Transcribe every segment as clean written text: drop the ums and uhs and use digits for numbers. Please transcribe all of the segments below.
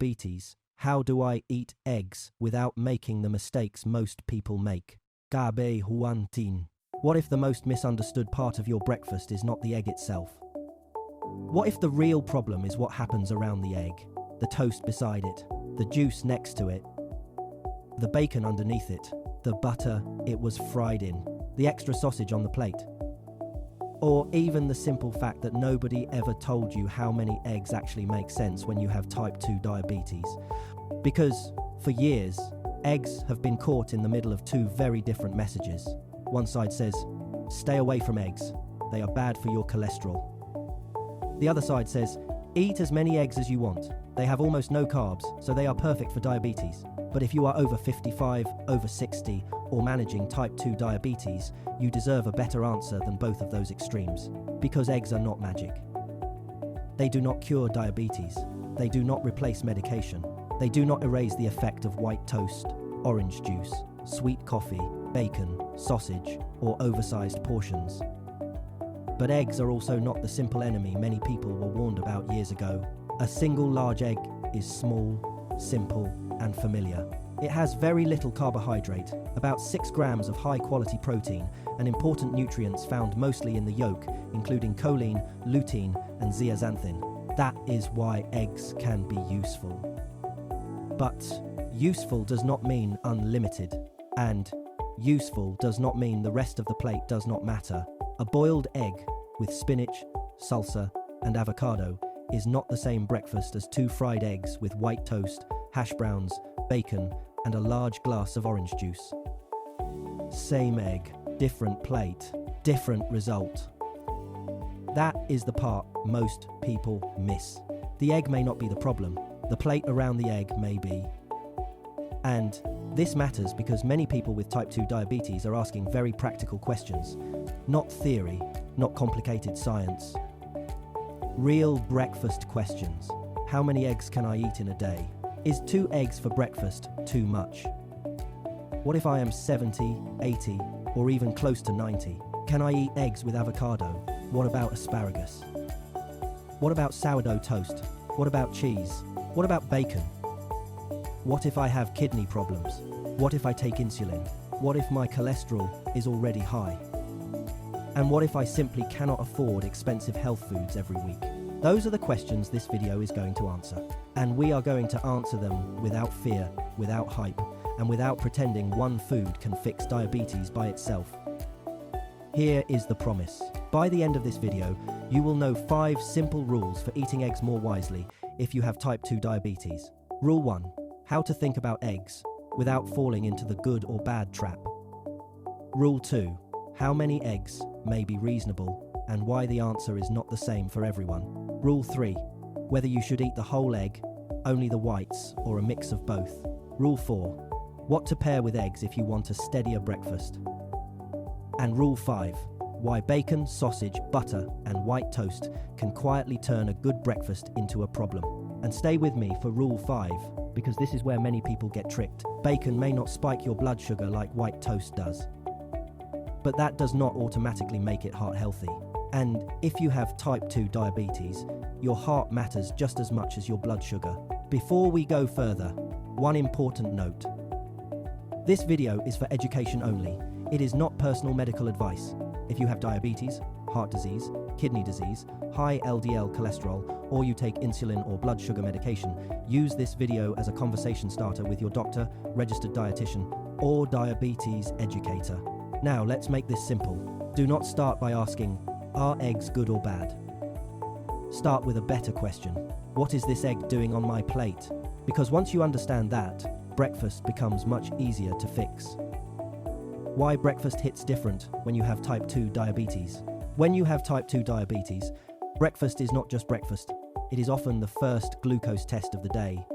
diabetes. How do I eat eggs without making the mistakes most people make? Gabe Huantin. What if the most misunderstood part of your breakfast is not the egg itself? What if the real problem is what happens around the egg? The toast beside it, the juice next to it, the bacon underneath it, the butter it was fried in, the extra sausage on the plate. Or even the simple fact that nobody ever told you how many eggs actually make sense when you have type 2 diabetes. Because, for years, eggs have been caught in the middle of two very different messages. One side says, stay away from eggs, they are bad for your cholesterol. The other side says, eat as many eggs as you want, they have almost no carbs, so they are perfect for diabetes. But if you are over 55, over 60, or managing type 2 diabetes, you deserve a better answer than both of those extremes. Because eggs are not magic. They do not cure diabetes. They do not replace medication. They do not erase the effect of white toast, orange juice, sweet coffee, bacon, sausage, or oversized portions. But eggs are also not the simple enemy many people were warned about years ago. A single large egg is small, simple, and familiar. It has very little carbohydrate, about 6 grams of high-quality protein, and important nutrients found mostly in the yolk, including choline, lutein, and zeaxanthin. That is why eggs can be useful. But useful does not mean unlimited, and useful does not mean the rest of the plate does not matter. A boiled egg with spinach, salsa, and avocado is not the same breakfast as 2 fried eggs with white toast, hash browns, bacon, and a large glass of orange juice. Same egg, different plate, different result. That is the part most people miss. The egg may not be the problem, the plate around the egg may be. And this matters because many people with type 2 diabetes are asking very practical questions. Not theory, not complicated science. Real breakfast questions. How many eggs can I eat in a day? Is 2 eggs for breakfast too much? What if I am 70, 80, or even close to 90? Can I eat eggs with avocado? What about asparagus? What about sourdough toast? What about cheese? What about bacon? What if I have kidney problems? What if I take insulin? What if my cholesterol is already high? And what if I simply cannot afford expensive health foods every week? Those are the questions this video is going to answer. And we are going to answer them without fear, without hype, and without pretending one food can fix diabetes by itself. Here is the promise. By the end of this video, you will know 5 simple rules for eating eggs more wisely if you have type 2 diabetes. Rule 1. How to think about eggs without falling into the good or bad trap. Rule 2. How many eggs may be reasonable and why the answer is not the same for everyone. Rule 3. Whether you should eat the whole egg, only the whites, or a mix of both. Rule 4. What to pair with eggs if you want a steadier breakfast. And Rule 5. Why bacon, sausage, butter, and white toast can quietly turn a good breakfast into a problem. And stay with me for Rule 5, because this is where many people get tricked. Bacon may not spike your blood sugar like white toast does, but that does not automatically make it heart healthy. And if you have type 2 diabetes, your heart matters just as much as your blood sugar. Before we go further, one important note. This video is for education only. It is not personal medical advice. If you have diabetes, heart disease, kidney disease, high LDL cholesterol, or you take insulin or blood sugar medication, use this video as a conversation starter with your doctor, registered dietitian, or diabetes educator. Now, let's make this simple. Do not start by asking, are eggs good or bad? Start with a better question. What is this egg doing on my plate? Because once you understand that, breakfast becomes much easier to fix. Why breakfast hits different when you have type 2 diabetes. When you have type 2 diabetes, breakfast is not just breakfast. It is often the first glucose test of the day.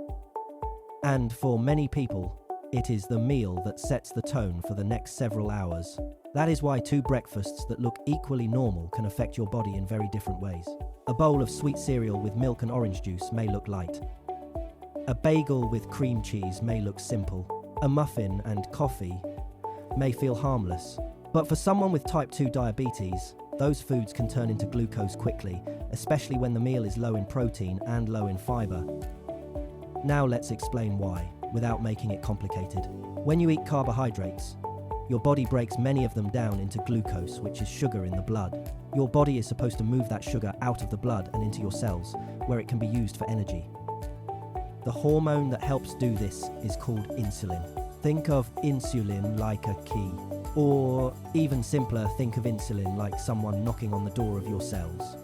And for many people, it is the meal that sets the tone for the next several hours. That is why 2 breakfasts that look equally normal can affect your body in very different ways. A bowl of sweet cereal with milk and orange juice may look light. A bagel with cream cheese may look simple. A muffin and coffee may feel harmless. But for someone with type 2 diabetes, those foods can turn into glucose quickly, especially when the meal is low in protein and low in fiber. Now let's explain why, without making it complicated. When you eat carbohydrates, your body breaks many of them down into glucose, which is sugar in the blood. Your body is supposed to move that sugar out of the blood and into your cells, where it can be used for energy. The hormone that helps do this is called insulin. Think of insulin like a key. Or even simpler, think of insulin like someone knocking on the door of your cells.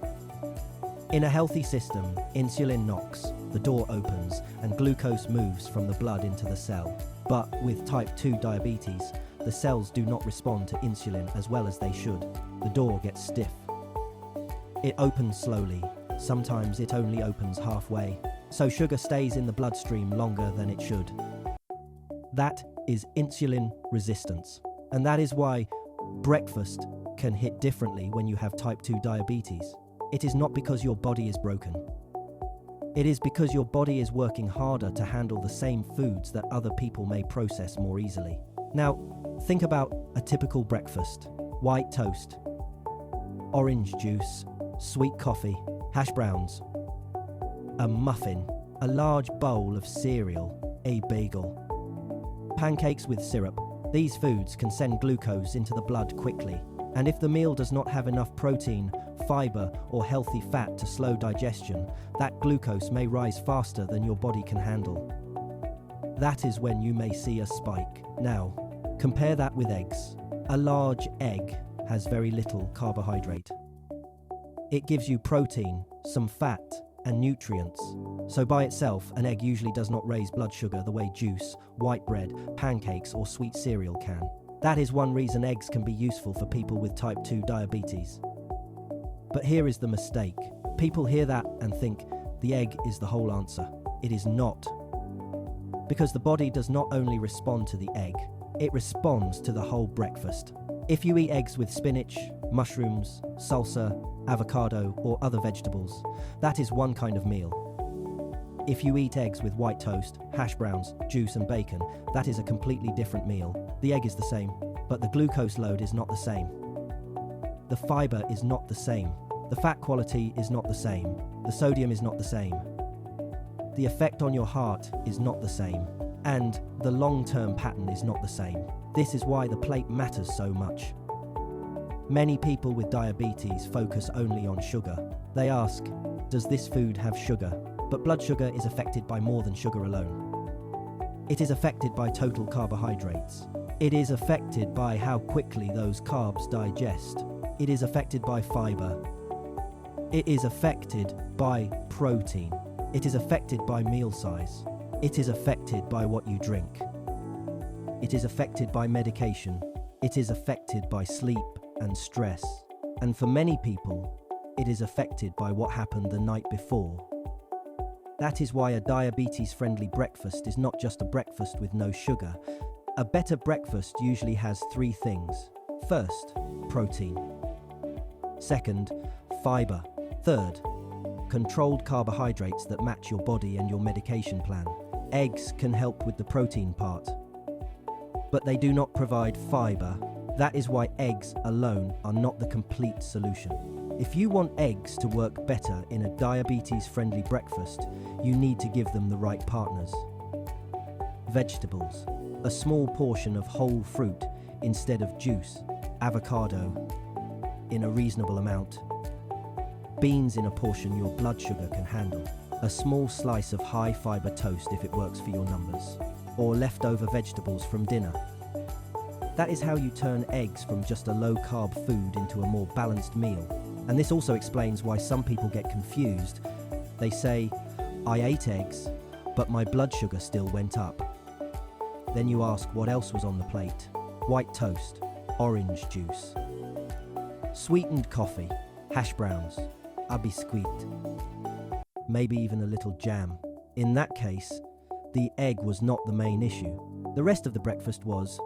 In a healthy system, insulin knocks, the door opens, and glucose moves from the blood into the cell. But with type 2 diabetes, the cells do not respond to insulin as well as they should. The door gets stiff. It opens slowly. Sometimes it only opens halfway. So sugar stays in the bloodstream longer than it should. That is insulin resistance. And that is why breakfast can hit differently when you have type 2 diabetes. It is not because your body is broken. It is because your body is working harder to handle the same foods that other people may process more easily. Now, think about a typical breakfast. White toast, orange juice, sweet coffee, hash browns, a muffin, a large bowl of cereal, a bagel, pancakes with syrup. These foods can send glucose into the blood quickly, and if the meal does not have enough protein, fiber, or healthy fat to slow digestion, that glucose may rise faster than your body can handle. That is when you may see a spike. Now, compare that with eggs. A large egg has very little carbohydrate. It gives you protein, some fat, and nutrients. So by itself, an egg usually does not raise blood sugar the way juice, white bread, pancakes, or sweet cereal can. That is one reason eggs can be useful for people with type 2 diabetes. But here is the mistake. People hear that and think the egg is the whole answer. It is not. Because the body does not only respond to the egg, it responds to the whole breakfast. If you eat eggs with spinach, mushrooms, salsa, avocado, or other vegetables, that is one kind of meal. If you eat eggs with white toast, hash browns, juice, and bacon, that is a completely different meal. The egg is the same, but the glucose load is not the same. The fiber is not the same. The fat quality is not the same. The sodium is not the same. The effect on your heart is not the same. And the long-term pattern is not the same. This is why the plate matters so much. Many people with diabetes focus only on sugar. They ask, does this food have sugar? But blood sugar is affected by more than sugar alone. It is affected by total carbohydrates. It is affected by how quickly those carbs digest. It is affected by fiber. It is affected by protein. It is affected by meal size. It is affected by what you drink. It is affected by medication. It is affected by sleep and stress. And for many people, it is affected by what happened the night before. That is why a diabetes-friendly breakfast is not just a breakfast with no sugar. A better breakfast usually has 3 things. First, protein. Second, fiber. Third, controlled carbohydrates that match your body and your medication plan. Eggs can help with the protein part, but they do not provide fiber. That is why eggs alone are not the complete solution. If you want eggs to work better in a diabetes-friendly breakfast, you need to give them the right partners. Vegetables. A small portion of whole fruit instead of juice. Avocado in a reasonable amount. Beans in a portion your blood sugar can handle. A small slice of high-fiber toast if it works for your numbers. Or leftover vegetables from dinner. That is how you turn eggs from just a low-carb food into a more balanced meal. And this also explains why some people get confused. They say, I ate eggs, but my blood sugar still went up. Then you ask what else was on the plate. White toast, orange juice, sweetened coffee, hash browns, a biscuit, maybe even a little jam. In that case, the egg was not the main issue. The rest of the breakfast was.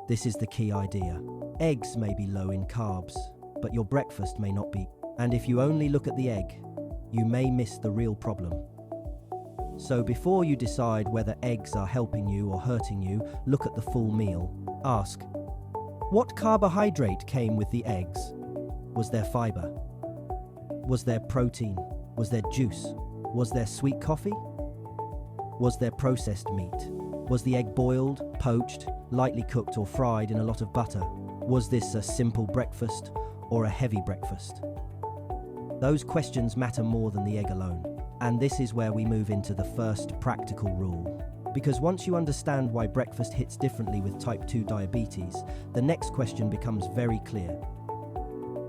This is the key idea. Eggs may be low in carbs, but your breakfast may not be. And if you only look at the egg, you may miss the real problem. So before you decide whether eggs are helping you or hurting you, look at the full meal. Ask, what carbohydrate came with the eggs? Was there fiber? Was there protein? Was there juice? Was there sweet coffee? Was there processed meat? Was the egg boiled, poached, lightly cooked or fried in a lot of butter? Was this a simple breakfast or a heavy breakfast? Those questions matter more than the egg alone. And this is where we move into the first practical rule. Because once you understand why breakfast hits differently with type 2 diabetes, the next question becomes very clear.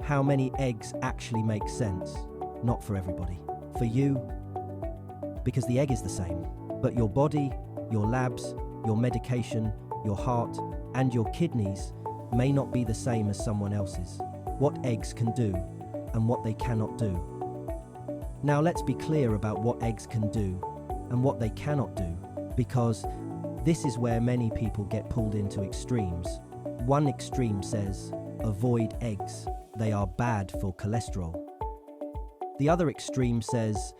How many eggs actually make sense? Not for everybody. For you, because the egg is the same, but your body, your labs, your medication, your heart, and your kidneys may not be the same as someone else's. What eggs can do and what they cannot do. Now let's be clear about what eggs can do and what they cannot do, because this is where many people get pulled into extremes. One extreme says, avoid eggs, they are bad for cholesterol. The other extreme says,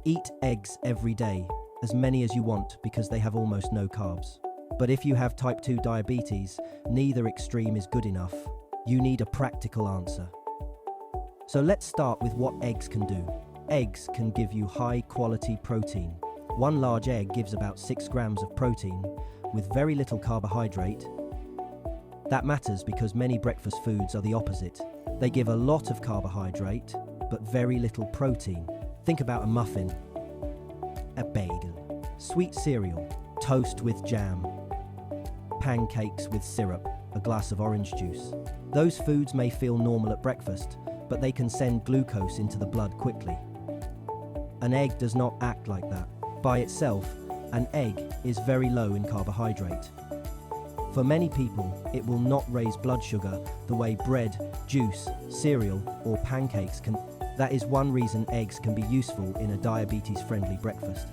eat eggs every day, as many as you want because they have almost no carbs. But if you have type 2 diabetes, neither extreme is good enough. You need a practical answer. So let's start with what eggs can do. Eggs can give you high quality protein. One large egg gives about 6 grams of protein with very little carbohydrate. That matters because many breakfast foods are the opposite. They give a lot of carbohydrate, but very little protein. Think about a muffin, a bagel, sweet cereal, toast with jam, pancakes with syrup, a glass of orange juice. Those foods may feel normal at breakfast, but they can send glucose into the blood quickly. An egg does not act like that. By itself, an egg is very low in carbohydrate. For many people, it will not raise blood sugar the way bread, juice, cereal, or pancakes can. That is one reason eggs can be useful in a diabetes-friendly breakfast.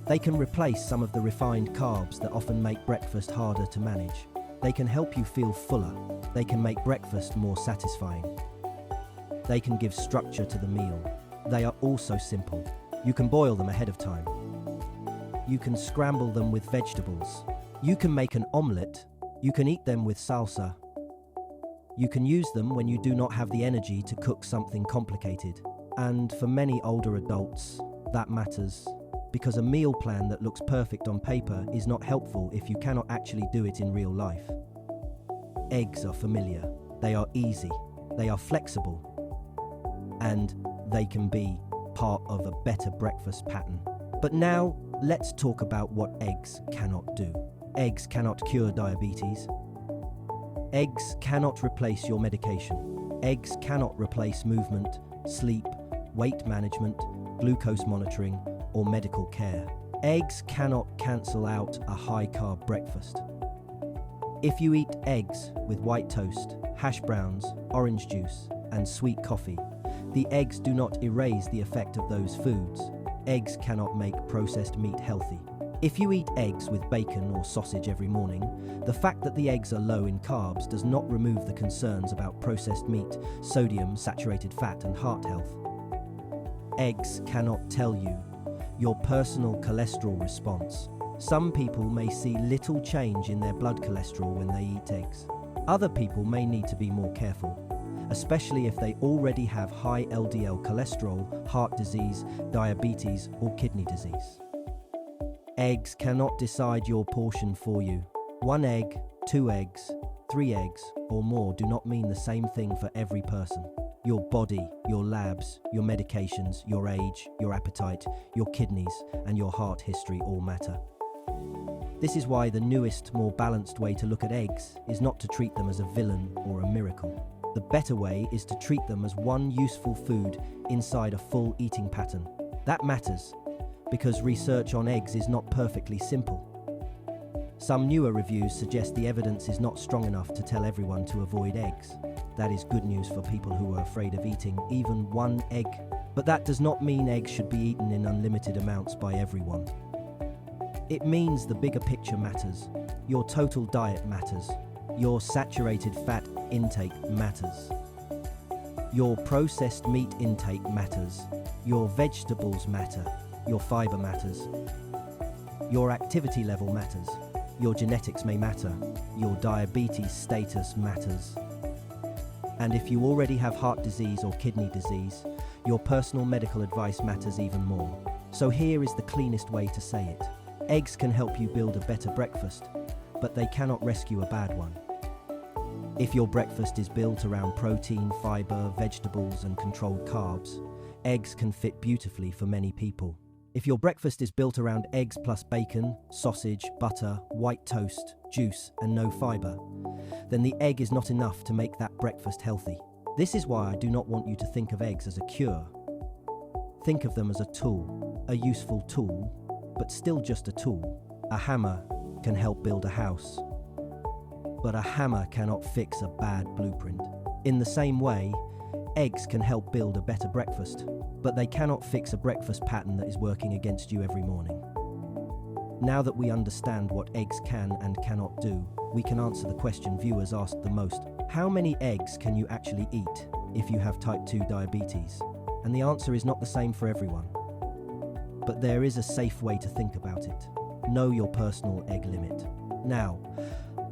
They can replace some of the refined carbs that often make breakfast harder to manage. They can help you feel fuller. They can make breakfast more satisfying. They can give structure to the meal. They are also simple. You can boil them ahead of time. You can scramble them with vegetables. You can make an omelette. You can eat them with salsa. You can use them when you do not have the energy to cook something complicated. And for many older adults, that matters, because a meal plan that looks perfect on paper is not helpful if you cannot actually do it in real life. Eggs are familiar. They are easy. They are flexible. And they can be part of a better breakfast pattern. But now, let's talk about what eggs cannot do. Eggs cannot cure diabetes. Eggs cannot replace your medication. Eggs cannot replace movement, sleep, weight management, glucose monitoring, or medical care. Eggs cannot cancel out a high-carb breakfast. If you eat eggs with white toast, hash browns, orange juice, and sweet coffee, the eggs do not erase the effect of those foods. Eggs cannot make processed meat healthy. If you eat eggs with bacon or sausage every morning, the fact that the eggs are low in carbs does not remove the concerns about processed meat, sodium, saturated fat, and heart health. Eggs cannot tell you your personal cholesterol response. Some people may see little change in their blood cholesterol when they eat eggs. Other people may need to be more careful, especially if they already have high LDL cholesterol, heart disease, diabetes, or kidney disease. Eggs cannot decide your portion for you. 1 egg, 2 eggs, 3 eggs, or more do not mean the same thing for every person. Your body, your labs, your medications, your age, your appetite, your kidneys, and your heart history all matter. This is why the newest, more balanced way to look at eggs is not to treat them as a villain or a miracle. The better way is to treat them as one useful food inside a full eating pattern. That matters, because research on eggs is not perfectly simple. Some newer reviews suggest the evidence is not strong enough to tell everyone to avoid eggs. That is good news for people who are afraid of eating even 1 egg. But that does not mean eggs should be eaten in unlimited amounts by everyone. It means the bigger picture matters. Your total diet matters. Your saturated fat intake matters. Your processed meat intake matters. Your vegetables matter. Your fiber matters. Your activity level matters. Your genetics may matter. Your diabetes status matters. And if you already have heart disease or kidney disease, your personal medical advice matters even more. So here is the cleanest way to say it. Eggs can help you build a better breakfast, but they cannot rescue a bad one. If your breakfast is built around protein, fiber, vegetables, and controlled carbs, eggs can fit beautifully for many people. If your breakfast is built around eggs plus bacon, sausage, butter, white toast, juice, and no fiber, then the egg is not enough to make that breakfast healthy. This is why I do not want you to think of eggs as a cure. Think of them as a tool, a useful tool, but still just a tool. A hammer can help build a house, but a hammer cannot fix a bad blueprint. In the same way, eggs can help build a better breakfast, but they cannot fix a breakfast pattern that is working against you every morning. Now that we understand what eggs can and cannot do, we can answer the question viewers asked the most. How many eggs can you actually eat if you have type 2 diabetes? And the answer is not the same for everyone. But there is a safe way to think about it. Know your personal egg limit. Now,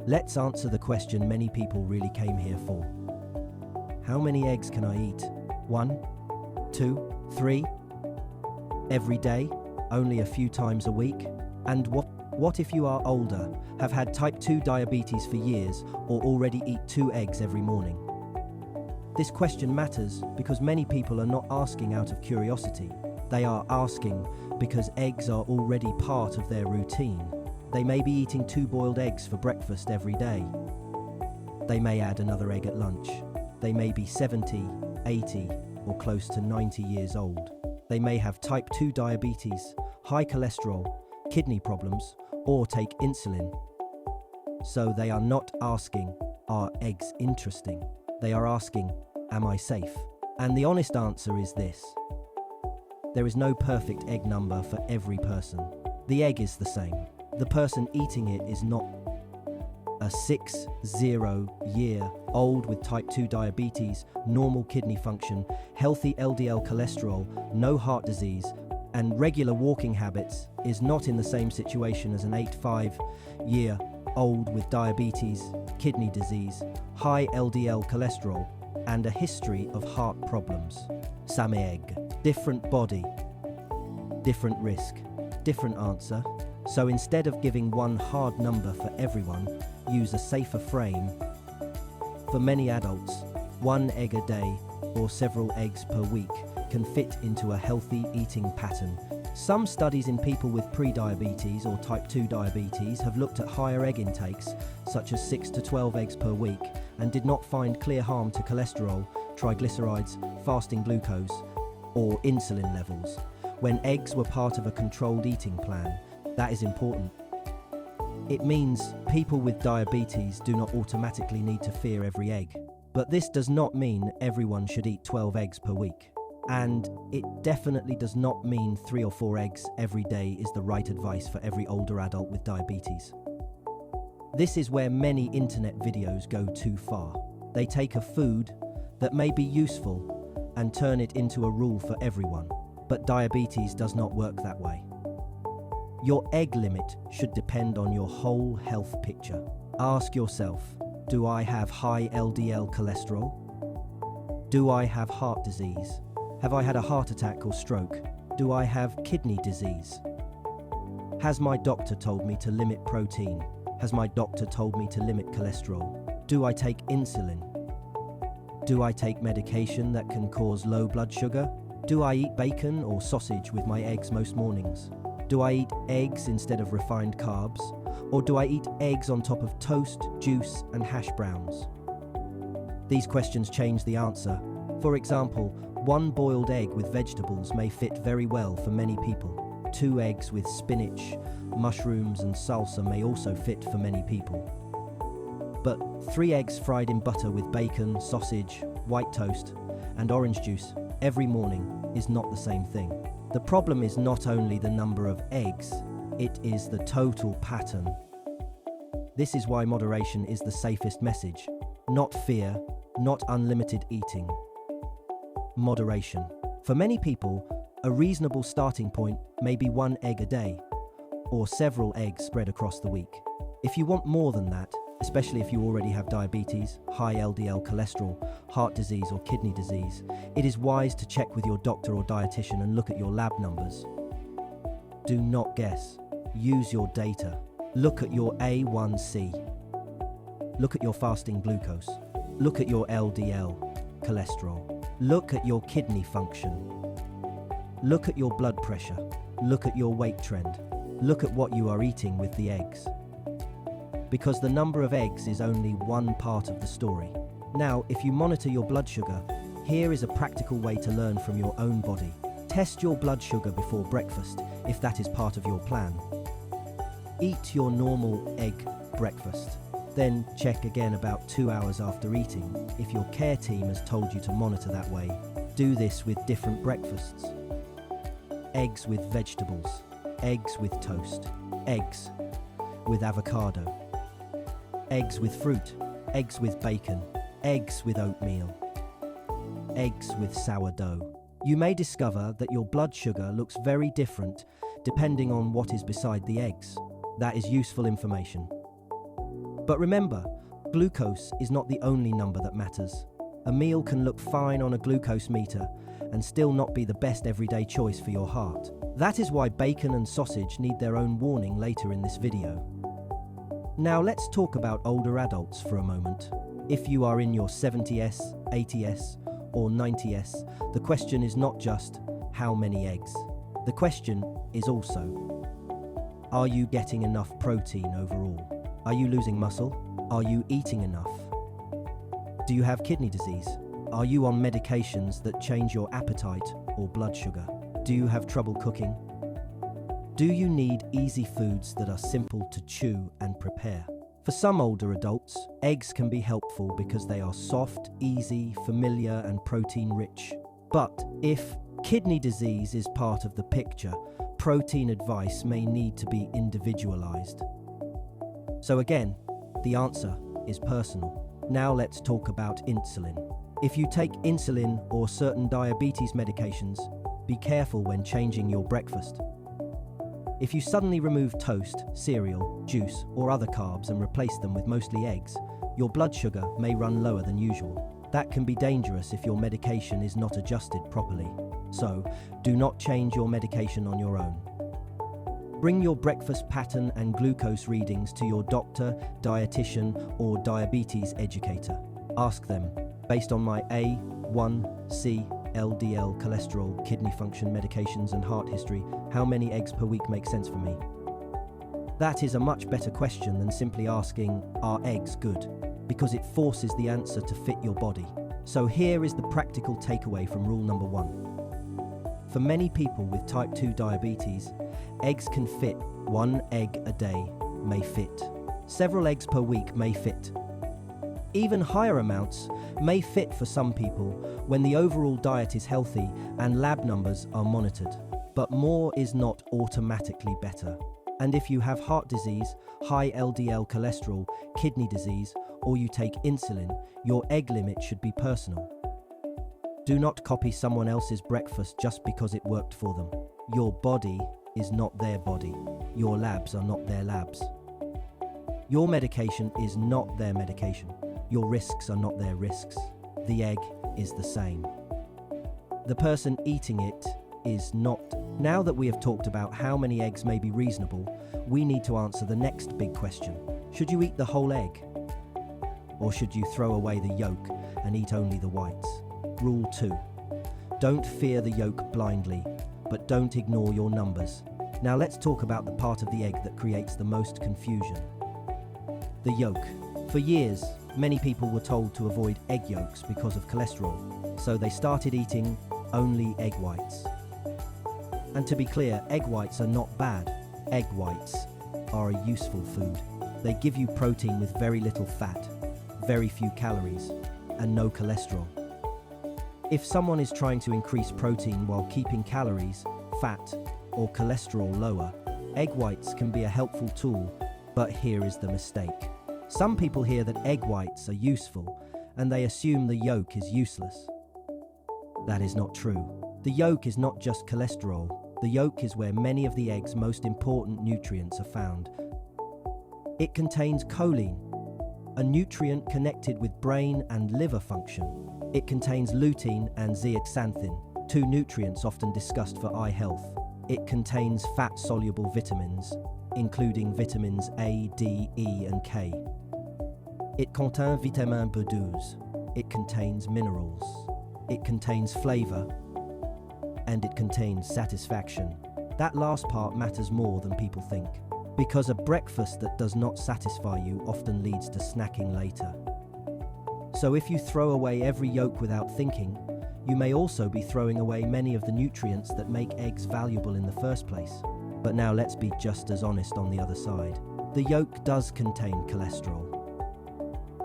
let's answer the question many people really came here for. How many eggs can I eat? 1, 2, 3? Every day? Only a few times a week? And what if you are older, have had type 2 diabetes for years, or already eat 2 eggs every morning? This question matters because many people are not asking out of curiosity. They are asking because eggs are already part of their routine. They may be eating 2 boiled eggs for breakfast every day. They may add another egg at lunch. They may be 70, 80, or close to 90 years old. They may have type 2 diabetes, high cholesterol, kidney problems, or take insulin. So they are not asking, are eggs interesting? They are asking, am I safe? And the honest answer is this. There is no perfect egg number for every person. The egg is the same. The person eating it is not a 60-year-old with type 2 diabetes, normal kidney function, healthy LDL cholesterol, no heart disease, and regular walking habits is not in the same situation as an 85-year-old with diabetes, kidney disease, high LDL cholesterol, and a history of heart problems. Same egg, different body, different risk, different answer. So instead of giving one hard number for everyone, use a safer frame. For many adults, 1 egg a day or several eggs per week can fit into a healthy eating pattern. Some studies in people with pre-diabetes or type 2 diabetes have looked at higher egg intakes, such as 6 to 12 eggs per week, and did not find clear harm to cholesterol, triglycerides, fasting glucose, or insulin levels when eggs were part of a controlled eating plan. That is important. It means people with diabetes do not automatically need to fear every egg. But this does not mean everyone should eat 12 eggs per week. And it definitely does not mean 3 or 4 eggs every day is the right advice for every older adult with diabetes. This is where many internet videos go too far. They take a food that may be useful and turn it into a rule for everyone. But diabetes does not work that way. Your egg limit should depend on your whole health picture. Ask yourself, do I have high LDL cholesterol? Do I have heart disease? Have I had a heart attack or stroke? Do I have kidney disease? Has my doctor told me to limit protein? Has my doctor told me to limit cholesterol? Do I take insulin? Do I take medication that can cause low blood sugar? Do I eat bacon or sausage with my eggs most mornings? Do I eat eggs instead of refined carbs? Or do I eat eggs on top of toast, juice, and hash browns? These questions change the answer. For example, 1 boiled egg with vegetables may fit very well for many people. 2 eggs with spinach, mushrooms, and salsa may also fit for many people. But 3 eggs fried in butter with bacon, sausage, white toast, and orange juice every morning is not the same thing. The problem is not only the number of eggs, it is the total pattern. This is why moderation is the safest message. Not fear, not unlimited eating. Moderation. For many people, a reasonable starting point may be 1 egg a day, or several eggs spread across the week. If you want more than that, especially if you already have diabetes, high LDL cholesterol, heart disease or kidney disease, it is wise to check with your doctor or dietitian and look at your lab numbers. Do not guess. Use your data. Look at your A1C. Look at your fasting glucose. Look at your LDL cholesterol. Look at your kidney function. Look at your blood pressure. Look at your weight trend. Look at what you are eating with the eggs. Because the number of eggs is only one part of the story. Now, if you monitor your blood sugar, here is a practical way to learn from your own body. Test your blood sugar before breakfast, if that is part of your plan. Eat your normal egg breakfast. Then check again about 2 hours after eating, if your care team has told you to monitor that way. Do this with different breakfasts. Eggs with vegetables. Eggs with toast. Eggs with avocado. Eggs with fruit. Eggs with bacon. Eggs with oatmeal. Eggs with sourdough. You may discover that your blood sugar looks very different depending on what is beside the eggs. That is useful information. But remember, glucose is not the only number that matters. A meal can look fine on a glucose meter and still not be the best everyday choice for your heart. That is why bacon and sausage need their own warning later in this video. Now let's talk about older adults for a moment. If you are in your 70s, 80s, or 90s, the question is not just how many eggs. The question is also, are you getting enough protein overall? Are you losing muscle? Are you eating enough? Do you have kidney disease? Are you on medications that change your appetite or blood sugar? Do you have trouble cooking? Do you need easy foods that are simple to chew and prepare? For some older adults, eggs can be helpful because they are soft, easy, familiar, and protein-rich. But if kidney disease is part of the picture, protein advice may need to be individualized. So again, the answer is personal. Now let's talk about insulin. If you take insulin or certain diabetes medications, be careful when changing your breakfast. If you suddenly remove toast, cereal, juice, or other carbs and replace them with mostly eggs, your blood sugar may run lower than usual. That can be dangerous if your medication is not adjusted properly. So, do not change your medication on your own. Bring your breakfast pattern and glucose readings to your doctor, dietitian, or diabetes educator. Ask them, based on my A1C, LDL, cholesterol, kidney function, medications, and heart history, how many eggs per week make sense for me? That is a much better question than simply asking, are eggs good? Because it forces the answer to fit your body. So here is the practical takeaway from rule number 1. For many people with type 2 diabetes, eggs can fit. 1 egg a day may fit. Several eggs per week may fit. Even higher amounts may fit for some people when the overall diet is healthy and lab numbers are monitored. But more is not automatically better. And if you have heart disease, high LDL cholesterol, kidney disease, or you take insulin, your egg limit should be personal. Do not copy someone else's breakfast just because it worked for them. Your body is not their body. Your labs are not their labs. Your medication is not their medication. Your risks are not their risks. The egg is the same. The person eating it is not. Now that we have talked about how many eggs may be reasonable, we need to answer the next big question. Should you eat the whole egg? Or should you throw away the yolk and eat only the whites? Rule 2. Don't fear the yolk blindly, but don't ignore your numbers. Now let's talk about the part of the egg that creates the most confusion. The yolk. For years, many people were told to avoid egg yolks because of cholesterol, so they started eating only egg whites. And to be clear, egg whites are not bad. Egg whites are a useful food. They give you protein with very little fat, very few calories, and no cholesterol. If someone is trying to increase protein while keeping calories, fat, or cholesterol lower, egg whites can be a helpful tool, but here is the mistake. Some people hear that egg whites are useful, and they assume the yolk is useless. That is not true. The yolk is not just cholesterol. The yolk is where many of the egg's most important nutrients are found. It contains choline, a nutrient connected with brain and liver function. It contains lutein and zeaxanthin, two nutrients often discussed for eye health. It contains fat-soluble vitamins, including vitamins A, D, E, and K. It contient vitamin B12. It contains minerals. It contains flavor. And it contains satisfaction. That last part matters more than people think, because a breakfast that does not satisfy you often leads to snacking later. So if you throw away every yolk without thinking, you may also be throwing away many of the nutrients that make eggs valuable in the first place. But now let's be just as honest on the other side. The yolk does contain cholesterol.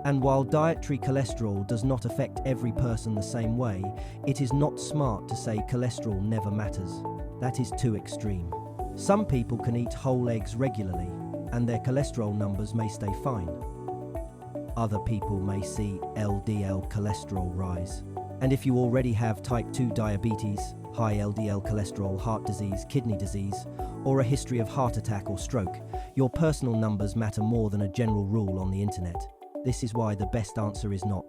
And while dietary cholesterol does not affect every person the same way, it is not smart to say cholesterol never matters. That is too extreme. Some people can eat whole eggs regularly, and their cholesterol numbers may stay fine. Other people may see LDL cholesterol rise. And if you already have type 2 diabetes, high LDL cholesterol, heart disease, kidney disease, or a history of heart attack or stroke, your personal numbers matter more than a general rule on the internet. This is why the best answer is not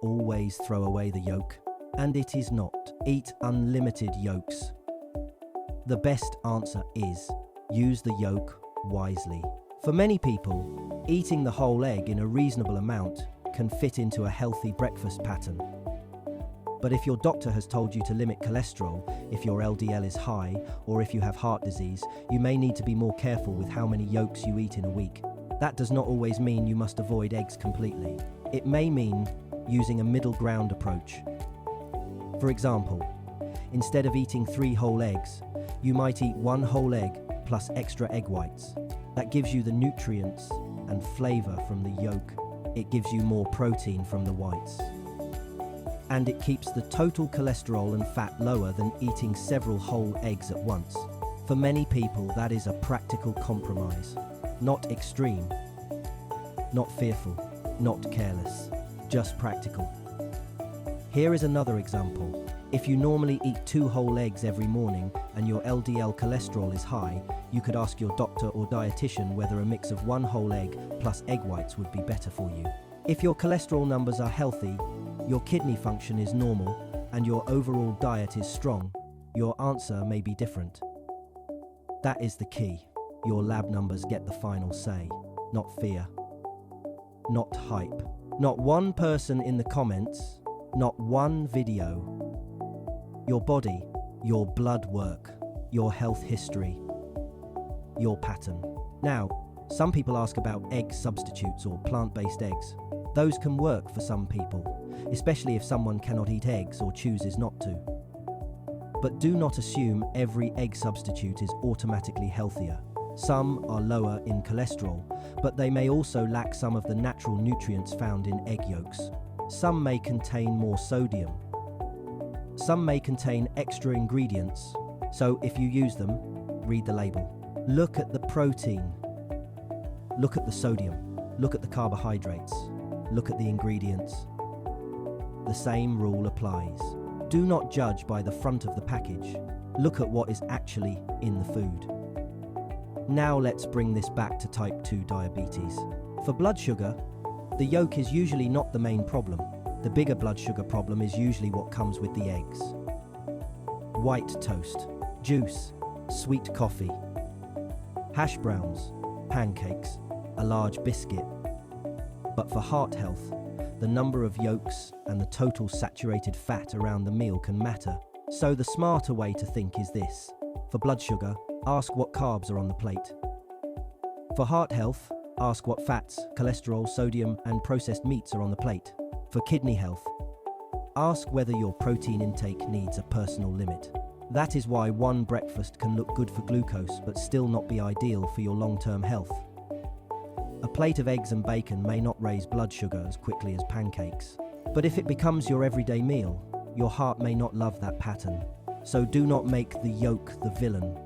always throw away the yolk, and it is not eat unlimited yolks. The best answer is use the yolk wisely. For many people, eating the whole egg in a reasonable amount can fit into a healthy breakfast pattern. But if your doctor has told you to limit cholesterol, if your LDL is high, or if you have heart disease, you may need to be more careful with how many yolks you eat in a week. That does not always mean you must avoid eggs completely. It may mean using a middle ground approach. For example, instead of eating 3 whole eggs, you might eat 1 whole egg plus extra egg whites. That gives you the nutrients and flavor from the yolk. It gives you more protein from the whites. And it keeps the total cholesterol and fat lower than eating several whole eggs at once. For many people, that is a practical compromise. Not extreme, not fearful, not careless, just practical. Here is another example. If you normally eat 2 whole eggs every morning and your LDL cholesterol is high, you could ask your doctor or dietitian whether a mix of 1 whole egg plus egg whites would be better for you. If your cholesterol numbers are healthy, your kidney function is normal, and your overall diet is strong, your answer may be different. That is the key. Your lab numbers get the final say, not fear, not hype, not one person in the comments, not one video. Your body, your blood work, your health history, your pattern. Now, some people ask about egg substitutes or plant-based eggs. Those can work for some people, especially if someone cannot eat eggs or chooses not to. But do not assume every egg substitute is automatically healthier. Some are lower in cholesterol, but they may also lack some of the natural nutrients found in egg yolks. Some may contain more sodium. Some may contain extra ingredients, so if you use them, read the label. Look at the protein. Look at the sodium. Look at the carbohydrates. Look at the ingredients. The same rule applies. Do not judge by the front of the package. Look at what is actually in the food. Now let's bring this back to type 2 diabetes. For blood sugar, the yolk is usually not the main problem. The bigger blood sugar problem is usually what comes with the eggs. White toast, juice, sweet coffee, hash browns, pancakes, a large biscuit. But for heart health, the number of yolks and the total saturated fat around the meal can matter. So the smarter way to think is this. For blood sugar, ask what carbs are on the plate. For heart health, ask what fats, cholesterol, sodium, and processed meats are on the plate. For kidney health, ask whether your protein intake needs a personal limit. That is why one breakfast can look good for glucose but still not be ideal for your long-term health. A plate of eggs and bacon may not raise blood sugar as quickly as pancakes. But if it becomes your everyday meal, your heart may not love that pattern. So do not make the yolk the villain.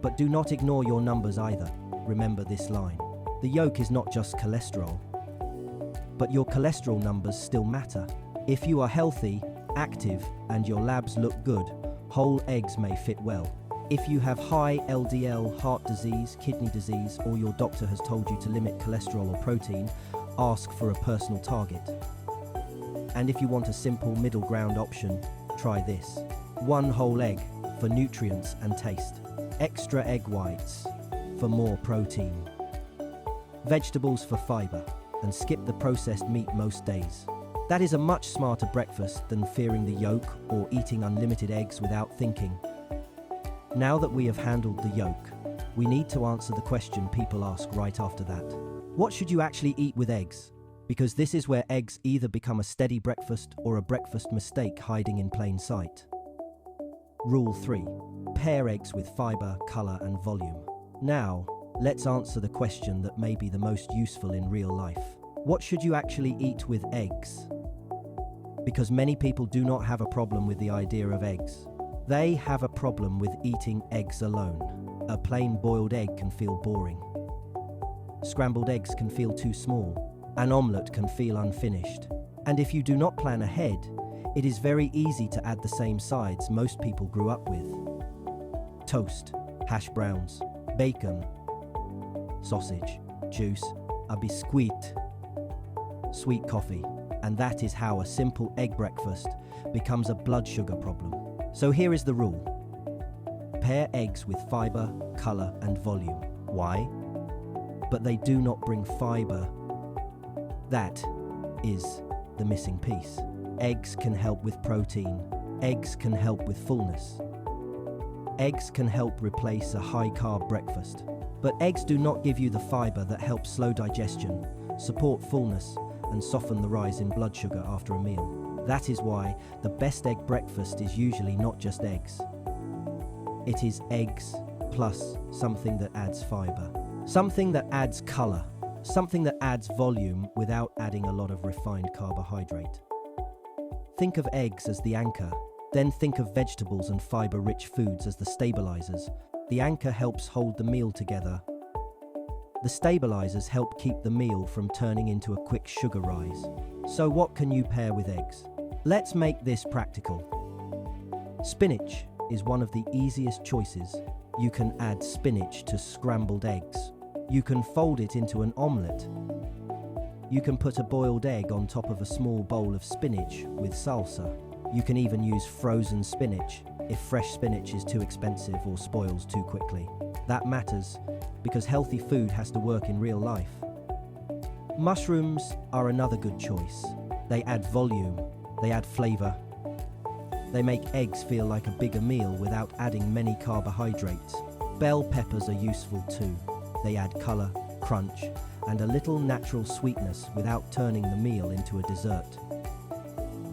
But do not ignore your numbers either. Remember this line. The yolk is not just cholesterol, but your cholesterol numbers still matter. If you are healthy, active, and your labs look good, whole eggs may fit well. If you have high LDL, heart disease, kidney disease, or your doctor has told you to limit cholesterol or protein, ask for a personal target. And if you want a simple middle ground option, try this. 1 whole egg, for nutrients and taste. Extra egg whites for more protein. Vegetables for fiber, and skip the processed meat most days. That is a much smarter breakfast than fearing the yolk or eating unlimited eggs without thinking. Now that we have handled the yolk, we need to answer the question people ask right after that. What should you actually eat with eggs? Because this is where eggs either become a steady breakfast or a breakfast mistake hiding in plain sight. Rule 3. Pair eggs with fiber, color, and volume. Now, let's answer the question that may be the most useful in real life. What should you actually eat with eggs? Because many people do not have a problem with the idea of eggs. They have a problem with eating eggs alone. A plain boiled egg can feel boring. Scrambled eggs can feel too small. An omelette can feel unfinished. And if you do not plan ahead, it is very easy to add the same sides most people grew up with. Toast, hash browns, bacon, sausage, juice, a biscuit, sweet coffee, and that is how a simple egg breakfast becomes a blood sugar problem. So here is the rule. Pair eggs with fiber, color, and volume. Why? But they do not bring fiber. That is the missing piece. Eggs can help with protein. Eggs can help with fullness. Eggs can help replace a high-carb breakfast. But eggs do not give you the fiber that helps slow digestion, support fullness, and soften the rise in blood sugar after a meal. That is why the best egg breakfast is usually not just eggs. It is eggs plus something that adds fiber, something that adds color, something that adds volume without adding a lot of refined carbohydrate. Think of eggs as the anchor, then think of vegetables and fiber-rich foods as the stabilizers. The anchor helps hold the meal together. The stabilizers help keep the meal from turning into a quick sugar rise. So what can you pair with eggs? Let's make this practical. Spinach is one of the easiest choices. You can add spinach to scrambled eggs. You can fold it into an omelette. You can put a boiled egg on top of a small bowl of spinach with salsa. You can even use frozen spinach if fresh spinach is too expensive or spoils too quickly. That matters because healthy food has to work in real life. Mushrooms are another good choice. They add volume, they add flavor. They make eggs feel like a bigger meal without adding many carbohydrates. Bell peppers are useful too. They add color, crunch, and a little natural sweetness without turning the meal into a dessert.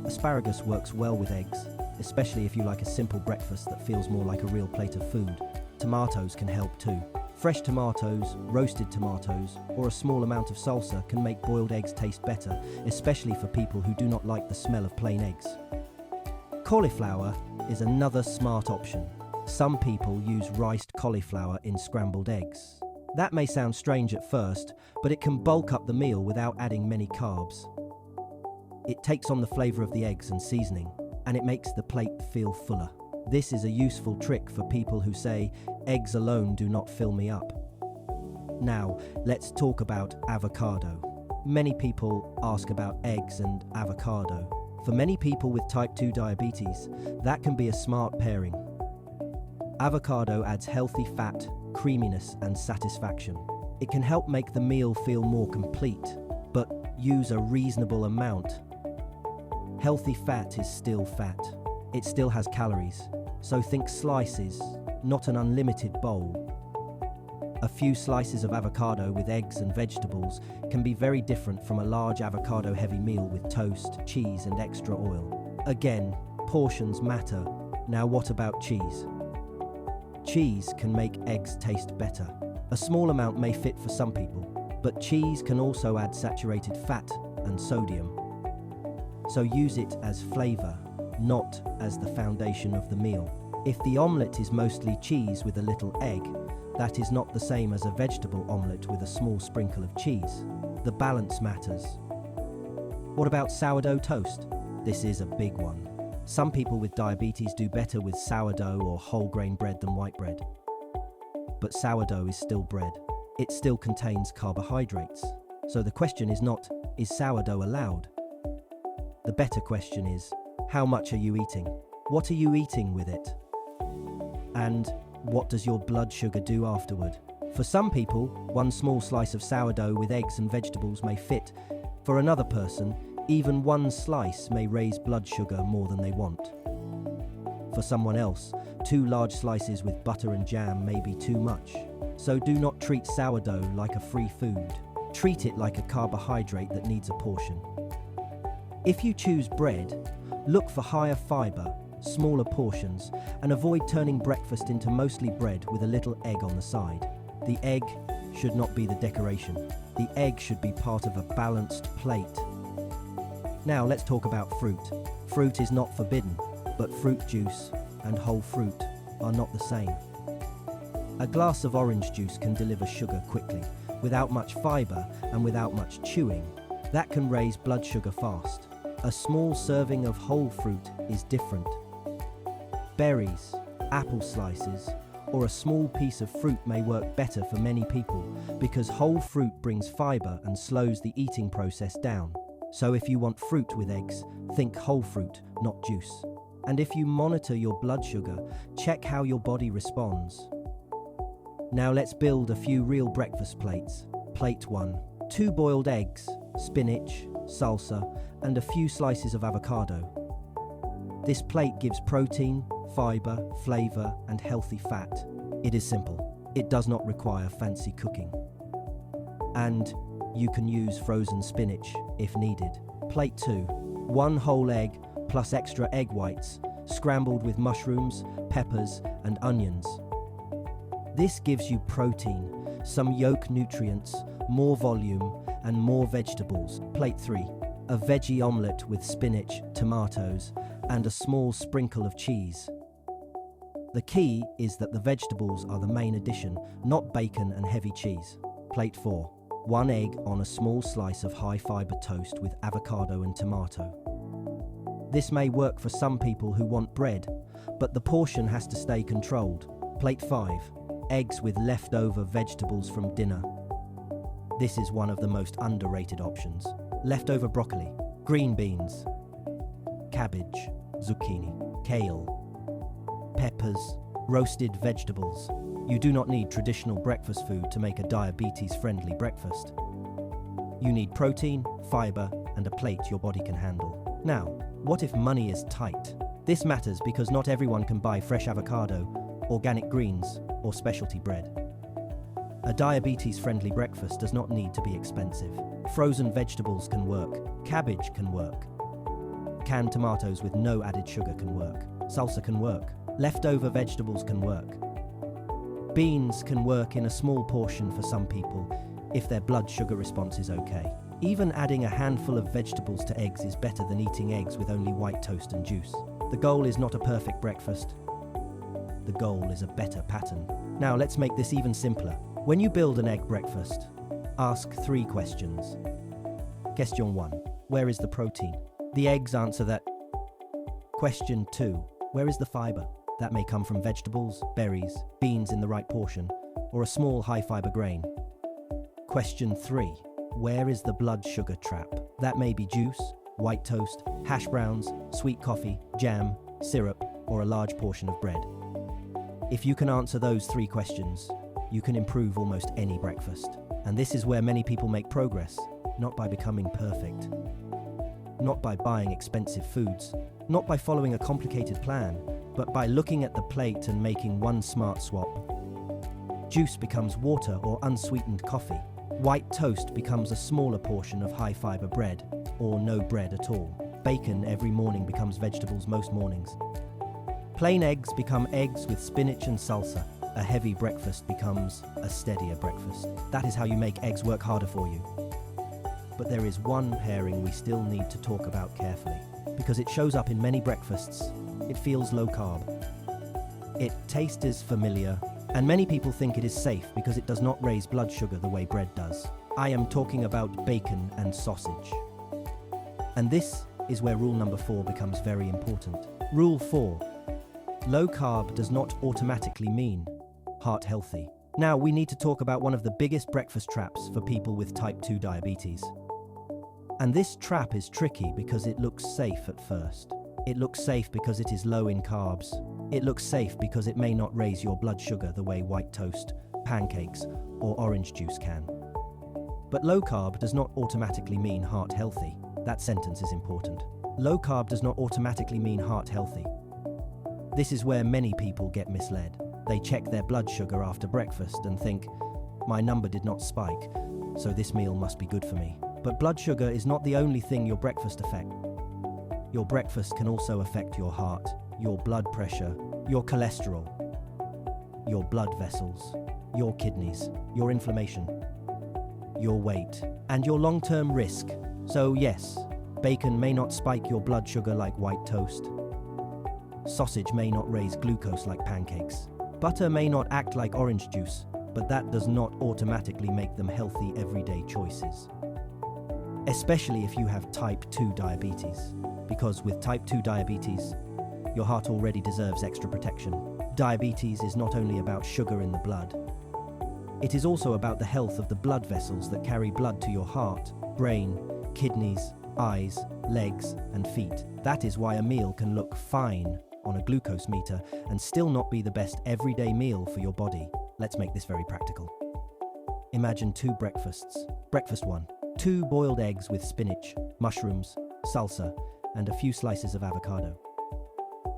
Asparagus works well with eggs, especially if you like a simple breakfast that feels more like a real plate of food. Tomatoes can help too. Fresh tomatoes, roasted tomatoes, or a small amount of salsa can make boiled eggs taste better, especially for people who do not like the smell of plain eggs. Cauliflower is another smart option. Some people use riced cauliflower in scrambled eggs. That may sound strange at first, but it can bulk up the meal without adding many carbs. It takes on the flavor of the eggs and seasoning, and it makes the plate feel fuller. This is a useful trick for people who say, eggs alone do not fill me up. Now, let's talk about avocado. Many people ask about eggs and avocado. For many people with type 2 diabetes, that can be a smart pairing. Avocado adds healthy fat, creaminess, and satisfaction. It can help make the meal feel more complete, but use a reasonable amount. Healthy fat is still fat. It still has calories, so think slices, not an unlimited bowl. A few slices of avocado with eggs and vegetables can be very different from a large avocado-heavy meal with toast, cheese, and extra oil. Again, portions matter. Now what about cheese? Cheese can make eggs taste better. A small amount may fit for some people, but cheese can also add saturated fat and sodium. So use it as flavor, not as the foundation of the meal. If the omelette is mostly cheese with a little egg, that is not the same as a vegetable omelette with a small sprinkle of cheese. The balance matters. What about sourdough toast? This is a big one. Some people with diabetes do better with sourdough or whole grain bread than white bread. But sourdough is still bread. It still contains carbohydrates. So the question is not, is sourdough allowed? The better question is, how much are you eating? What are you eating with it? And what does your blood sugar do afterward? For some people, one small slice of sourdough with eggs and vegetables may fit. For another person, even one slice may raise blood sugar more than they want. For someone else, 2 large slices with butter and jam may be too much. So do not treat sourdough like a free food. Treat it like a carbohydrate that needs a portion. If you choose bread, look for higher fiber, smaller portions, and avoid turning breakfast into mostly bread with a little egg on the side. The egg should not be the decoration. The egg should be part of a balanced plate. Now let's talk about fruit. Fruit is not forbidden, but fruit juice and whole fruit are not the same. A glass of orange juice can deliver sugar quickly, without much fiber and without much chewing. That can raise blood sugar fast. A small serving of whole fruit is different. Berries, apple slices, or a small piece of fruit may work better for many people because whole fruit brings fiber and slows the eating process down. So if you want fruit with eggs, think whole fruit, not juice. And if you monitor your blood sugar, check how your body responds. Now let's build a few real breakfast plates. Plate 1. 2 boiled eggs, spinach, salsa, and a few slices of avocado. This plate gives protein, fiber, flavor, and healthy fat. It is simple. It does not require fancy cooking. And you can use frozen spinach if needed. Plate 2. 1 whole egg plus extra egg whites, scrambled with mushrooms, peppers, and onions. This gives you protein, some yolk nutrients, more volume, and more vegetables. Plate 3. A veggie omelette with spinach, tomatoes, and a small sprinkle of cheese. The key is that the vegetables are the main addition, not bacon and heavy cheese. Plate 4. 1 egg on a small slice of high-fiber toast with avocado and tomato. This may work for some people who want bread, but the portion has to stay controlled. Plate 5. Eggs with leftover vegetables from dinner. This is one of the most underrated options. Leftover broccoli, green beans, cabbage, zucchini, kale, peppers, roasted vegetables. You do not need traditional breakfast food to make a diabetes-friendly breakfast. You need protein, fiber, and a plate your body can handle. Now, what if money is tight? This matters because not everyone can buy fresh avocado, organic greens, or specialty bread. A diabetes-friendly breakfast does not need to be expensive. Frozen vegetables can work. Cabbage can work. Canned tomatoes with no added sugar can work. Salsa can work. Leftover vegetables can work. Beans can work in a small portion for some people if their blood sugar response is okay. Even adding a handful of vegetables to eggs is better than eating eggs with only white toast and juice. The goal is not a perfect breakfast. The goal is a better pattern. Now let's make this even simpler. When you build an egg breakfast, ask 3 questions. Question 1. Where is the protein? The eggs answer that. Question 2. Where is the fiber? That may come from vegetables, berries, beans in the right portion, or a small high-fiber grain. Question 3. Where is the blood sugar trap? That may be juice, white toast, hash browns, sweet coffee, jam, syrup, or a large portion of bread. If you can answer those 3 questions, you can improve almost any breakfast. And this is where many people make progress, not by becoming perfect, not by buying expensive foods, not by following a complicated plan, but by looking at the plate and making one smart swap. Juice becomes water or unsweetened coffee. White toast becomes a smaller portion of high-fiber bread, or no bread at all. Bacon every morning becomes vegetables most mornings. Plain eggs become eggs with spinach and salsa. A heavy breakfast becomes a steadier breakfast. That is how you make eggs work harder for you. But there is one pairing we still need to talk about carefully, because it shows up in many breakfasts. It feels low carb. It tastes familiar, and many people think it is safe because it does not raise blood sugar the way bread does. I am talking about bacon and sausage. And this is where rule number 4 becomes very important. Rule 4. Low carb does not automatically mean heart healthy. Now we need to talk about one of the biggest breakfast traps for people with type 2 diabetes. And this trap is tricky because it looks safe at first. It looks safe because it is low in carbs, It looks safe because it may not raise your blood sugar the way white toast, pancakes, or orange juice can. But low carb does not automatically mean heart healthy. That sentence is important. Low carb does not automatically mean heart healthy. This is where many people get misled. They check their blood sugar after breakfast and think, my number did not spike, so this meal must be good for me. But blood sugar is not the only thing your breakfast affects. Your breakfast can also affect your heart, your blood pressure, your cholesterol, your blood vessels, your kidneys, your inflammation, your weight, and your long-term risk. So yes, bacon may not spike your blood sugar like white toast. Sausage may not raise glucose like pancakes. Butter may not act like orange juice, but that does not automatically make them healthy everyday choices. Especially if you have type 2 diabetes. Because with type 2 diabetes, your heart already deserves extra protection. Diabetes is not only about sugar in the blood. It is also about the health of the blood vessels that carry blood to your heart, brain, kidneys, eyes, legs, and feet. That is why a meal can look fine on a glucose meter and still not be the best everyday meal for your body. Let's make this very practical. Imagine 2 breakfasts. Breakfast 1, 2 boiled eggs with spinach, mushrooms, salsa, and a few slices of avocado.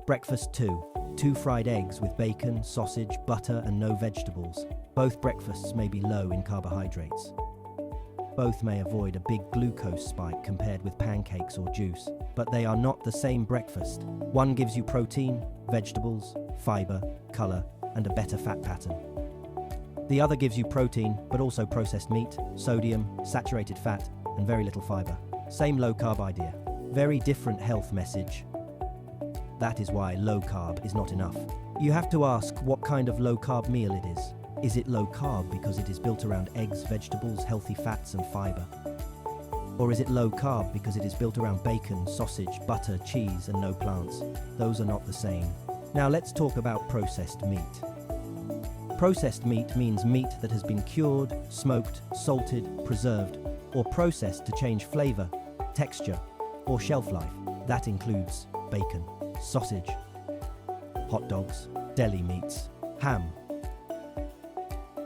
Breakfast 2, 2 fried eggs with bacon, sausage, butter, and no vegetables. Both breakfasts may be low in carbohydrates. Both may avoid a big glucose spike compared with pancakes or juice, but they are not the same breakfast. One gives you protein, vegetables, fiber, color, and a better fat pattern. The other gives you protein, but also processed meat, sodium, saturated fat, and very little fiber. Same low carb idea. Very different health message. That is why low carb is not enough. You have to ask what kind of low carb meal it is. Is it low carb because it is built around eggs, vegetables, healthy fats, and fiber? Or is it low carb because it is built around bacon, sausage, butter, cheese, and no plants? Those are not the same. Now let's talk about processed meat. Processed meat means meat that has been cured, smoked, salted, preserved, or processed to change flavor, texture, or shelf life. That includes bacon, sausage, hot dogs, deli meats, ham,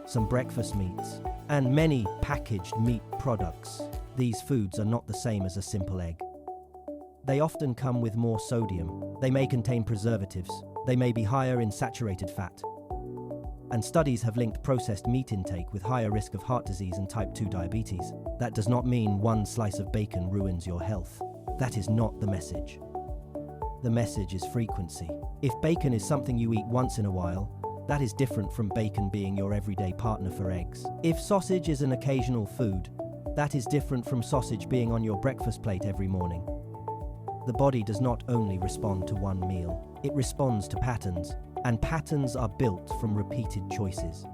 some breakfast meats, and many packaged meat products. These foods are not the same as a simple egg. They often come with more sodium. They may contain preservatives. They may be higher in saturated fat. And studies have linked processed meat intake with higher risk of heart disease and type 2 diabetes. That does not mean one slice of bacon ruins your health. That is not the message. The message is frequency. If bacon is something you eat once in a while, that is different from bacon being your everyday partner for eggs. If sausage is an occasional food, that is different from sausage being on your breakfast plate every morning. The body does not only respond to one meal, it responds to patterns, and patterns are built from repeated choices.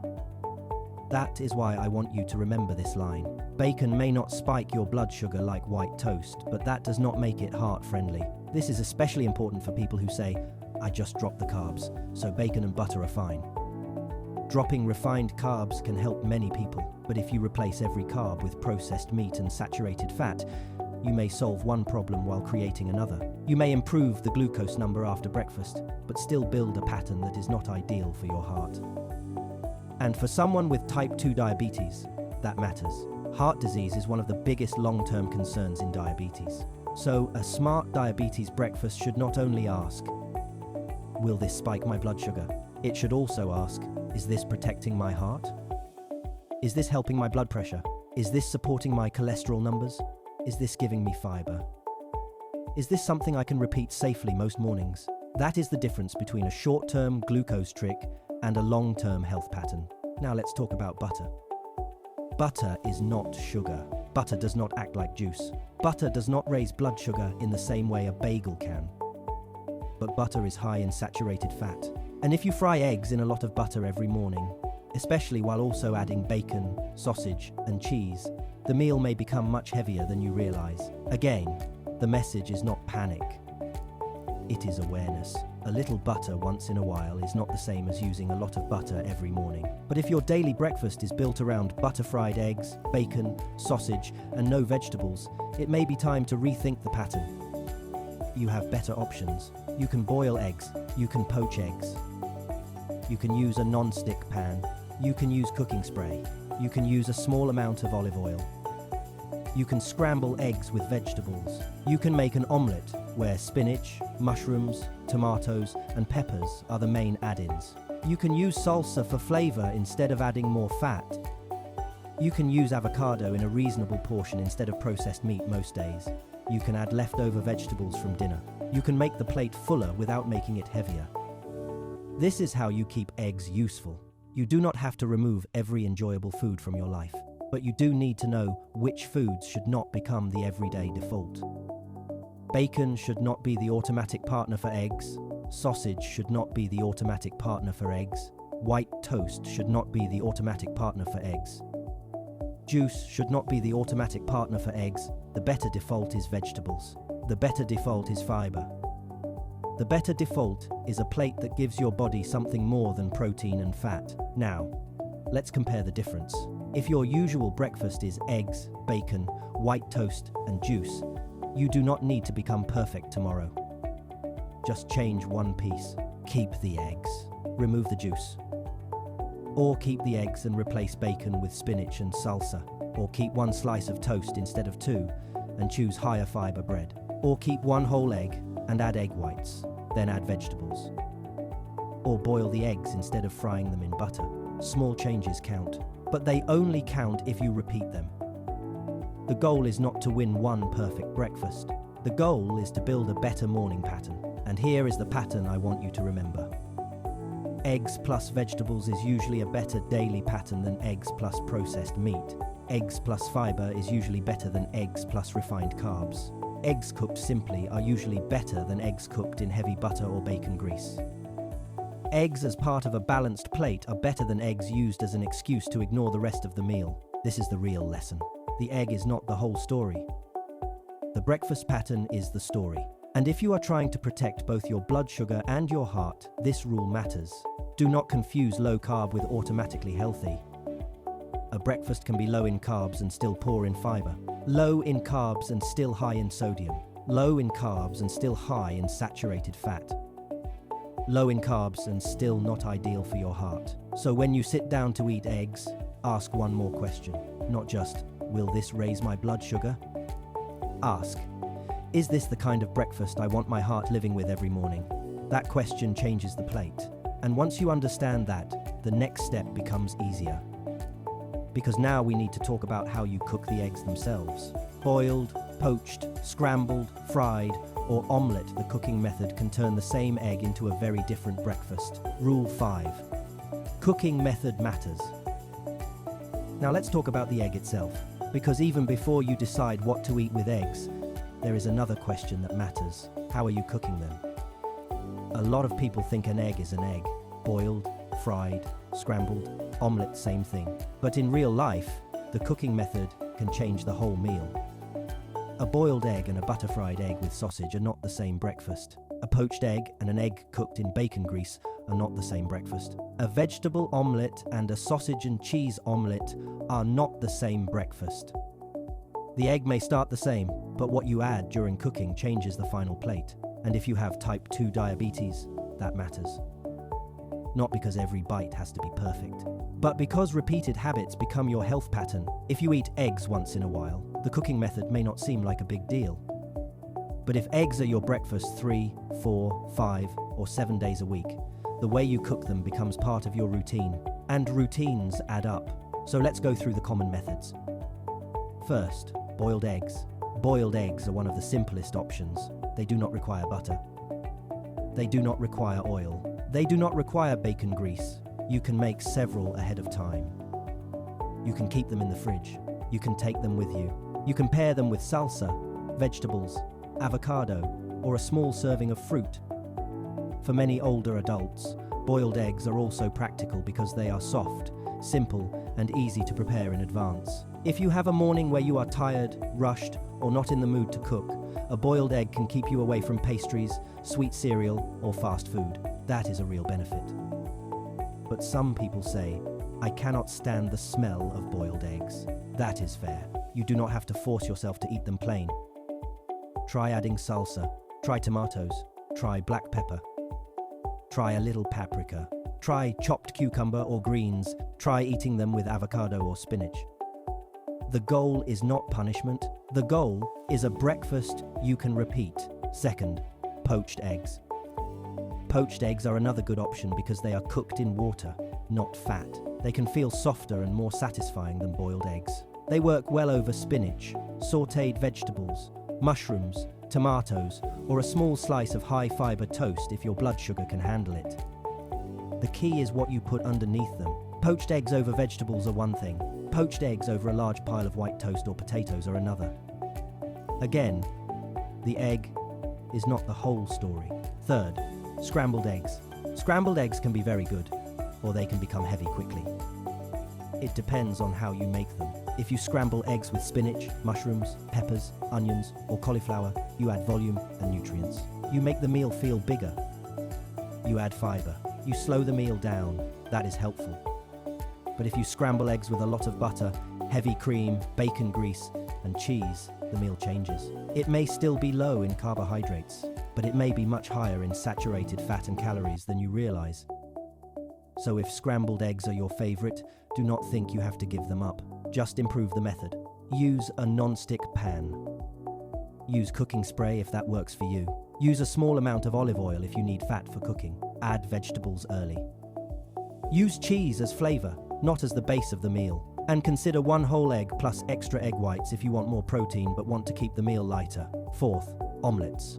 That is why I want you to remember this line. Bacon may not spike your blood sugar like white toast, but that does not make it heart-friendly. This is especially important for people who say, I just dropped the carbs, so bacon and butter are fine. Dropping refined carbs can help many people, but if you replace every carb with processed meat and saturated fat, you may solve one problem while creating another. You may improve the glucose number after breakfast, but still build a pattern that is not ideal for your heart. And for someone with type 2 diabetes, that matters. Heart disease is one of the biggest long-term concerns in diabetes. So a smart diabetes breakfast should not only ask, will this spike my blood sugar? It should also ask, is this protecting my heart? Is this helping my blood pressure? Is this supporting my cholesterol numbers? Is this giving me fiber? Is this something I can repeat safely most mornings? That is the difference between a short-term glucose trick and a long-term health pattern. Now let's talk about butter. Butter is not sugar. Butter does not act like juice. Butter does not raise blood sugar in the same way a bagel can. But butter is high in saturated fat. And if you fry eggs in a lot of butter every morning, especially while also adding bacon, sausage, and cheese, the meal may become much heavier than you realize. Again, the message is not panic. It is awareness. A little butter once in a while is not the same as using a lot of butter every morning. But if your daily breakfast is built around butter-fried eggs, bacon, sausage, and no vegetables, it may be time to rethink the pattern. you have better options. You can boil eggs, you can poach eggs. You can use a non-stick pan, you can use cooking spray, you can use a small amount of olive oil. You can scramble eggs with vegetables. You can make an omelette where spinach, mushrooms, tomatoes, and peppers are the main add-ins. You can use salsa for flavor instead of adding more fat. You can use avocado in a reasonable portion instead of processed meat most days. You can add leftover vegetables from dinner. You can make the plate fuller without making it heavier. This is how you keep eggs useful. You do not have to remove every enjoyable food from your life, but you do need to know which foods should not become the everyday default. Bacon should not be the automatic partner for eggs. Sausage should not be the automatic partner for eggs. White toast should not be the automatic partner for eggs. Juice should not be the automatic partner for eggs. The better default is vegetables. The better default is fiber. The better default is a plate that gives your body something more than protein and fat. Now, let's compare the difference. If your usual breakfast is eggs, bacon, white toast, and juice, you do not need to become perfect tomorrow. Just change one piece. Keep the eggs. Remove the juice. Or keep the eggs and replace bacon with spinach and salsa. Or keep one slice of toast instead of two and choose higher fiber bread. Or keep one whole egg and add egg whites, then add vegetables. Or boil the eggs instead of frying them in butter. Small changes count, but they only count if you repeat them. The goal is not to win one perfect breakfast. The goal is to build a better morning pattern. And here is the pattern I want you to remember. Eggs plus vegetables is usually a better daily pattern than eggs plus processed meat. Eggs plus fiber is usually better than eggs plus refined carbs. Eggs cooked simply are usually better than eggs cooked in heavy butter or bacon grease. Eggs as part of a balanced plate are better than eggs used as an excuse to ignore the rest of the meal. This is the real lesson. The egg is not the whole story. The breakfast pattern is the story. And if you are trying to protect both your blood sugar and your heart, this rule matters. Do not confuse low carb with automatically healthy. A breakfast can be low in carbs and still poor in fiber. Low in carbs and still high in sodium. Low in carbs and still high in saturated fat. Low in carbs and still not ideal for your heart. So when you sit down to eat eggs, ask one more question. Not just, will this raise my blood sugar? Ask, is this the kind of breakfast I want my heart living with every morning? That question changes the plate. And once you understand that, the next step becomes easier. Because now we need to talk about how you cook the eggs themselves. Boiled, poached, scrambled, fried, or omelette, the cooking method can turn the same egg into a very different breakfast. Rule 5. Cooking method matters. Now let's talk about the egg itself. Because even before you decide what to eat with eggs, there is another question that matters. How are you cooking them? A lot of people think an egg is an egg. Boiled, fried, scrambled, omelette, same thing. But in real life, the cooking method can change the whole meal. A boiled egg and a butter-fried egg with sausage are not the same breakfast. A poached egg and an egg cooked in bacon grease are not the same breakfast. A vegetable omelette and a sausage and cheese omelette are not the same breakfast. The egg may start the same, but what you add during cooking changes the final plate. And if you have type 2 diabetes, that matters. Not because every bite has to be perfect, but because repeated habits become your health pattern. If you eat eggs once in a while, the cooking method may not seem like a big deal. But if eggs are your breakfast 3, 4, 5, or 7 days a week, the way you cook them becomes part of your routine, and routines add up. So let's go through the common methods. First, boiled eggs. Boiled eggs are one of the simplest options. They do not require butter. They do not require oil. They do not require bacon grease. You can make several ahead of time. You can keep them in the fridge. You can take them with you. You can pair them with salsa, vegetables, avocado, or a small serving of fruit. For many older adults, boiled eggs are also practical because they are soft, simple, and easy to prepare in advance. If you have a morning where you are tired, rushed, or not in the mood to cook, a boiled egg can keep you away from pastries, sweet cereal, or fast food. That is a real benefit. But some people say, I cannot stand the smell of boiled eggs. That is fair. You do not have to force yourself to eat them plain. Try adding salsa. Try tomatoes. Try black pepper. Try a little paprika. Try chopped cucumber or greens. Try eating them with avocado or spinach. The goal is not punishment. The goal is a breakfast you can repeat. Second, poached eggs. Poached eggs are another good option because they are cooked in water, not fat. They can feel softer and more satisfying than boiled eggs. They work well over spinach, sautéed vegetables, mushrooms, tomatoes, or a small slice of high-fiber toast if your blood sugar can handle it. The key is what you put underneath them. Poached eggs over vegetables are one thing. Poached eggs over a large pile of white toast or potatoes are another. Again, the egg is not the whole story. Third, scrambled eggs. Scrambled eggs can be very good, or they can become heavy quickly. It depends on how you make them. If you scramble eggs with spinach, mushrooms, peppers, onions, or cauliflower, you add volume and nutrients. You make the meal feel bigger. You add fiber. You slow the meal down. That is helpful. But if you scramble eggs with a lot of butter, heavy cream, bacon grease, and cheese, the meal changes. It may still be low in carbohydrates, but it may be much higher in saturated fat and calories than you realize. So if scrambled eggs are your favorite, do not think you have to give them up. Just improve the method. Use a non-stick pan. Use cooking spray if that works for you. Use a small amount of olive oil if you need fat for cooking. Add vegetables early. Use cheese as flavor, not as the base of the meal. And consider one whole egg plus extra egg whites if you want more protein but want to keep the meal lighter. Fourth, omelets.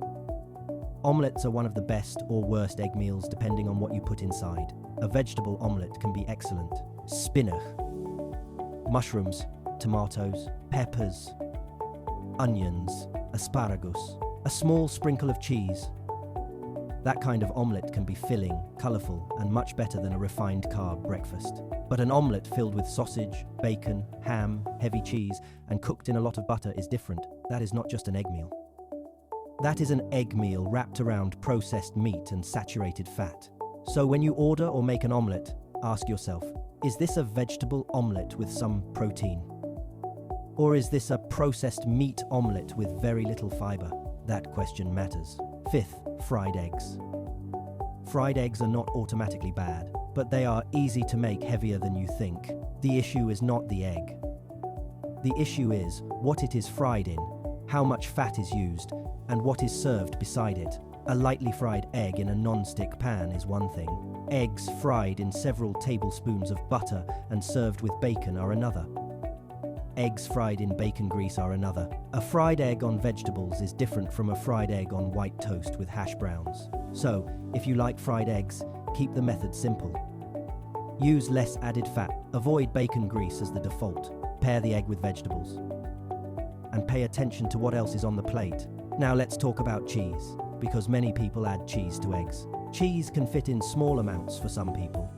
Omelets are one of the best or worst egg meals depending on what you put inside. A vegetable omelet can be excellent. Spinach. Mushrooms, tomatoes, peppers, onions, asparagus, a small sprinkle of cheese. That kind of omelette can be filling, colourful, and much better than a refined carb breakfast. But an omelette filled with sausage, bacon, ham, heavy cheese, and cooked in a lot of butter is different. That is not just an egg meal. That is an egg meal wrapped around processed meat and saturated fat. So when you order or make an omelette, ask yourself, is this a vegetable omelette with some protein? Or is this a processed meat omelette with very little fiber? That question matters. Fifth, fried eggs. Fried eggs are not automatically bad, but they are easy to make heavier than you think. The issue is not the egg. The issue is what it is fried in, how much fat is used, and what is served beside it. A lightly fried egg in a non-stick pan is one thing. Eggs fried in several tablespoons of butter and served with bacon are another. Eggs fried in bacon grease are another. A fried egg on vegetables is different from a fried egg on white toast with hash browns. So, if you like fried eggs, keep the method simple. Use less added fat. Avoid bacon grease as the default. Pair the egg with vegetables. And pay attention to what else is on the plate. Now let's talk about cheese, because many people add cheese to eggs. Cheese can fit in small amounts for some people,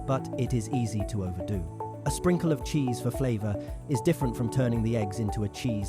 but it is easy to overdo. A sprinkle of cheese for flavor is different from turning the eggs into a cheese